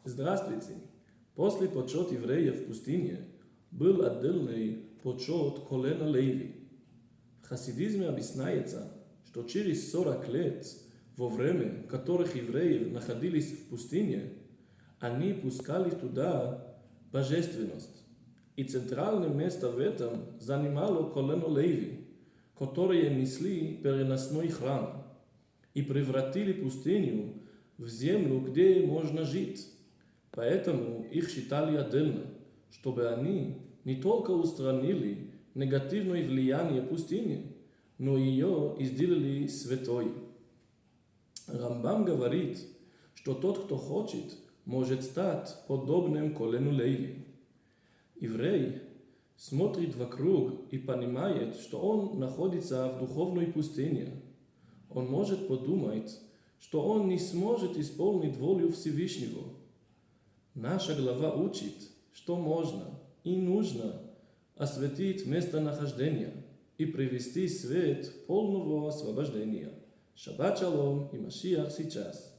Здравствуйте! После почет евреев в пустыне был отдельный почет колена Леви. В хасидизме объясняется, что через 40 лет, во время которых евреи находились в пустыне, они пускали туда божественность. И центральное место в этом занимало колено Леви, которые несли переносной храм и превратили пустыню в землю, где можно жить. Поэтому их считали отдельно, чтобы они не только устранили негативное влияние пустыни, но ее и сделали святой. Рамбам говорит, что тот, кто хочет, может стать подобным колену Леви. Еврей смотрит вокруг и понимает, что он находится в духовной пустыне. Он может подумать, что он не сможет исполнить волю Всевышнего. Наша глава учит, что можно и нужно осветить местонахождение и привести свет полного освобождения. Шаббат шалом и Машиах сейчас.